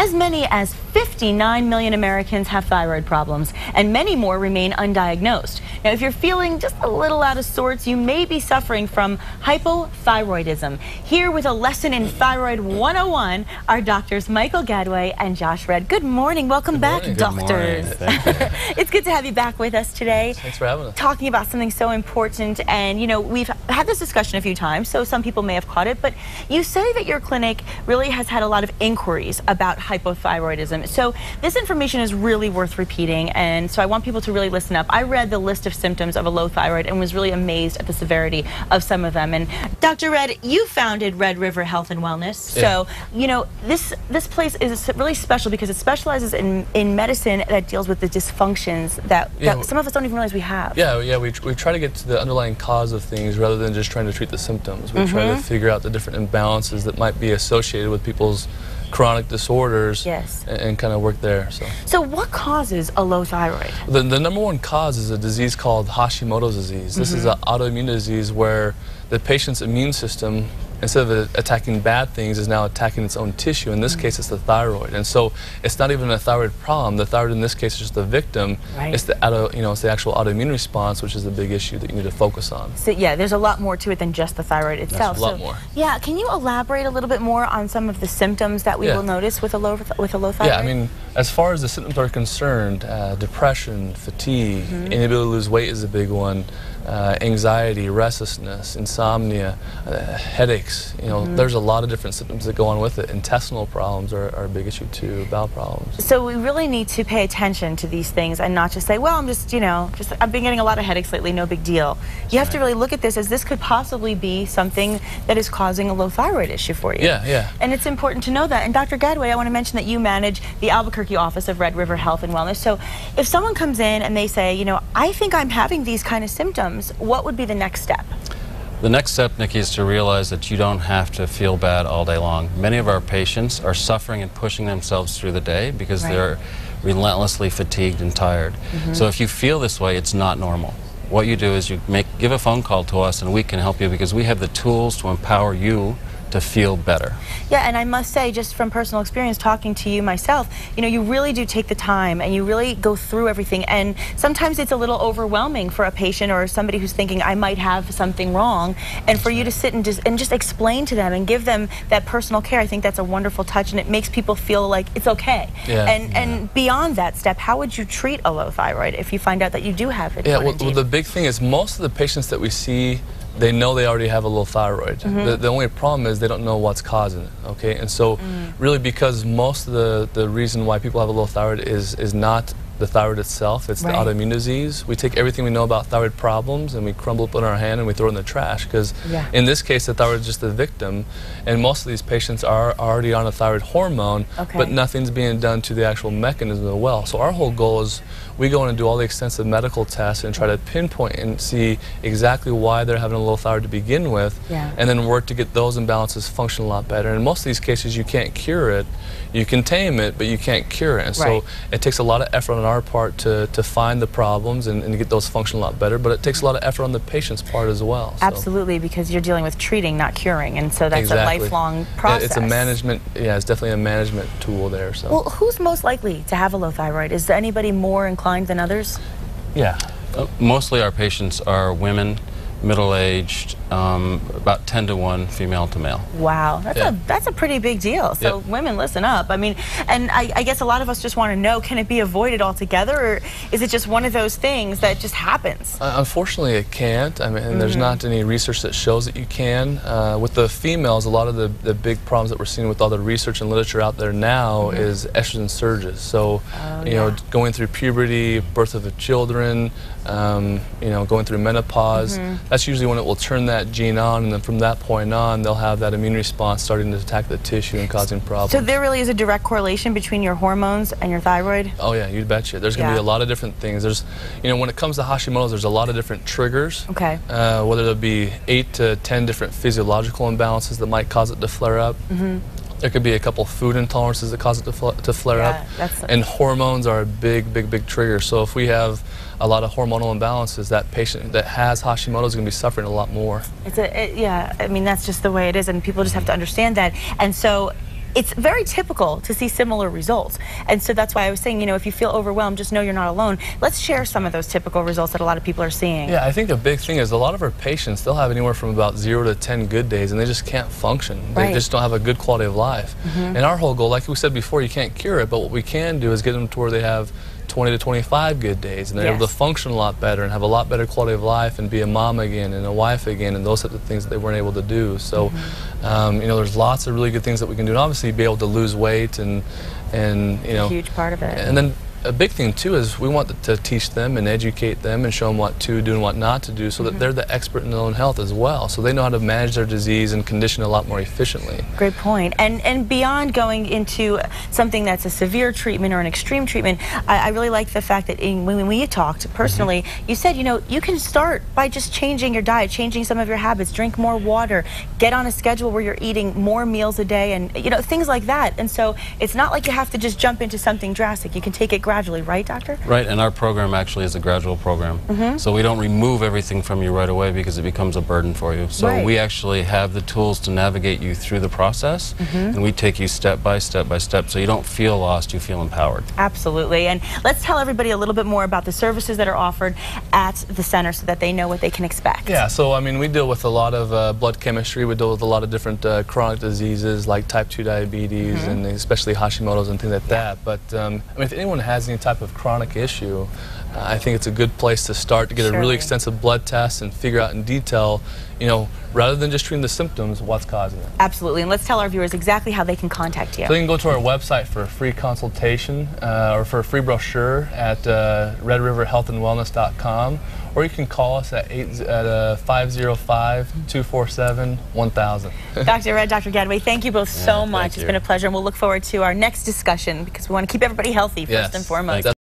As many as 59 million Americans have thyroid problems, and many more remain undiagnosed. Now, if you're feeling just a little out of sorts, you may be suffering from hypothyroidism. Here with a lesson in Thyroid 101 are doctors Michael Gadaway and Josh Redd. Good morning. Welcome back, doctors. Thank you. It's good to have you back with us today. Thanks for having us. Talking about something so important, and you know, we've had this discussion a few times, so some people may have caught it, but you say that your clinic really has had a lot of inquiries about hypothyroidism. So this information is really worth repeating, and so I want people to really listen up. I read the list of symptoms of a low thyroid and was really amazed at the severity of some of them. And Dr. Redd, you founded Red River Health and Wellness. Yeah. So, you know, this place is really special because it specializes in medicine that deals with the dysfunctions that some of us don't even realize we have. Yeah, we try to get to the underlying cause of things rather than just trying to treat the symptoms. We try to figure out the different imbalances that might be associated with people's chronic disorders, and kind of work there. So what causes a low thyroid? The number one cause is a disease called Hashimoto's disease. This is an autoimmune disease where the patient's immune system, instead of attacking bad things, is now attacking its own tissue. In this case, it's the thyroid. And so it's not even a thyroid problem. The thyroid in this case is just the victim. It's the it's the actual autoimmune response, which is the big issue that you need to focus on. So yeah, there's a lot more to it than just the thyroid itself. There's a lot more. Yeah, can you elaborate a little bit more on some of the symptoms that we will notice with a low thyroid? Yeah, I mean, as far as the symptoms are concerned, depression, fatigue, inability to lose weight is a big one. Anxiety, restlessness, insomnia, headaches. You know, there's a lot of different symptoms that go on with it. Intestinal problems are a big issue too, bowel problems. So we really need to pay attention to these things and not just say, well, I'm just, I've been getting a lot of headaches lately, no big deal. You have to really look at this as this could possibly be something that is causing a low thyroid issue for you. Yeah. And it's important to know that. And Dr. Gadaway, I want to mention that you manage the Albuquerque office of Red River Health and Wellness. So if someone comes in and they say, I think I'm having these kind of symptoms, what would be the next step? The next step, Nikki, is to realize that you don't have to feel bad all day long. Many of our patients are suffering and pushing themselves through the day because they're relentlessly fatigued and tired. So if you feel this way, it's not normal. What you do is you give a phone call to us and we can help you because we have the tools to empower you to feel better. Yeah, and I must say, just from personal experience talking to you myself, you really do take the time and you really go through everything, and sometimes it's a little overwhelming for a patient or somebody who's thinking I might have something wrong, and for you to sit and just explain to them and give them that personal care. I think that's a wonderful touch, and it makes people feel like it's okay. And beyond that step, how would you treat a low thyroid if you find out that you do have it? Yeah, well, the big thing is most of the patients that we see, they know they already have a low thyroid. The only problem is they don't know what's causing it, okay? And so really, because most of the reason why people have a low thyroid is not the thyroid itself, it's the autoimmune disease. We take everything we know about thyroid problems and we crumble it in our hand and we throw it in the trash, because in this case the thyroid is just the victim, and most of these patients are already on a thyroid hormone, but nothing's being done to the actual mechanism of the well. So our whole goal is we go in and do all the extensive medical tests and try to pinpoint and see exactly why they're having a low thyroid to begin with, and then work to get those imbalances function a lot better. And in most of these cases you can't cure it. You can tame it, but you can't cure it. And so it takes a lot of effort on our part to find the problems and to get those function a lot better, but it takes a lot of effort on the patient's part as well. So. Absolutely, because you're dealing with treating, not curing, and so that's a lifelong process. It's a management, it's definitely a management tool there. So. Well, who's most likely to have a low thyroid? Is there anybody more inclined than others? Yeah, mostly our patients are women, middle-aged, about 10 to 1 female to male. Wow, that's a pretty big deal. So women, listen up. I mean, and I guess a lot of us just want to know, can it be avoided altogether, or is it just one of those things that just happens? Unfortunately, it can't. I mean, there's not any research that shows that you can. With the females, a lot of the big problems that we're seeing with all the research and literature out there now is estrogen surges. So, going through puberty, birth of the children, going through menopause, that's usually when it will turn that gene on, and then from that point on, they'll have that immune response starting to attack the tissue and causing problems. So there really is a direct correlation between your hormones and your thyroid? Oh yeah, you betcha. There's going to be a lot of different things. There's, when it comes to Hashimoto's, there's a lot of different triggers. Whether there be 8 to 10 different physiological imbalances that might cause it to flare up. There could be a couple food intolerances that cause it to flare up. And hormones are a big trigger. So if we have a lot of hormonal imbalances, that patient that has Hashimoto's is going to be suffering a lot more. I mean, that's just the way it is, and people just have to understand that. And so it's very typical to see similar results. And so that's why I was saying, you know, if you feel overwhelmed, just know you're not alone. Let's share some of those typical results that a lot of people are seeing. Yeah, I think a big thing is a lot of our patients, they'll have anywhere from about 0 to 10 good days, and they just can't function. They just don't have a good quality of life. And our whole goal, like we said before, you can't cure it, but what we can do is get them to where they have 20 to 25 good days, and they're able to function a lot better and have a lot better quality of life and be a mom again and a wife again and those types of things that they weren't able to do. So, you know, there's lots of really good things that we can do, and obviously be able to lose weight and you know, a huge part of it. And then a big thing too is we want to teach them and educate them and show them what to do and what not to do, so that they're the expert in their own health as well, so they know how to manage their disease and condition a lot more efficiently. Great point. And beyond going into something that's a severe treatment or an extreme treatment, I really like the fact that when we talked personally, you said, you know, you can start by just changing your diet, changing some of your habits, drink more water, get on a schedule where you're eating more meals a day, and you know, things like that. And so it's not like you have to just jump into something drastic. You can take it gradually, right, doctor? Right, and our program actually is a gradual program. So we don't remove everything from you right away because it becomes a burden for you. So we actually have the tools to navigate you through the process, and we take you step by step by step, so you don't feel lost, you feel empowered. Absolutely. And let's tell everybody a little bit more about the services that are offered at the center so that they know what they can expect. Yeah, so I mean, we deal with a lot of blood chemistry. We deal with a lot of different chronic diseases like type 2 diabetes and especially Hashimoto's and things like that. But I mean, if anyone has any type of chronic issue, I think it's a good place to start to get a really extensive blood test and figure out in detail, you know, rather than just treating the symptoms, what's causing it. Absolutely, and let's tell our viewers exactly how they can contact you. So they can go to our website for a free consultation or for a free brochure at redriverhealthandwellness.com, or you can call us at 505-247-1000. Dr. Redd, Dr. Gadaway, thank you both so much. It's been a pleasure, and we'll look forward to our next discussion because we want to keep everybody healthy first and foremost.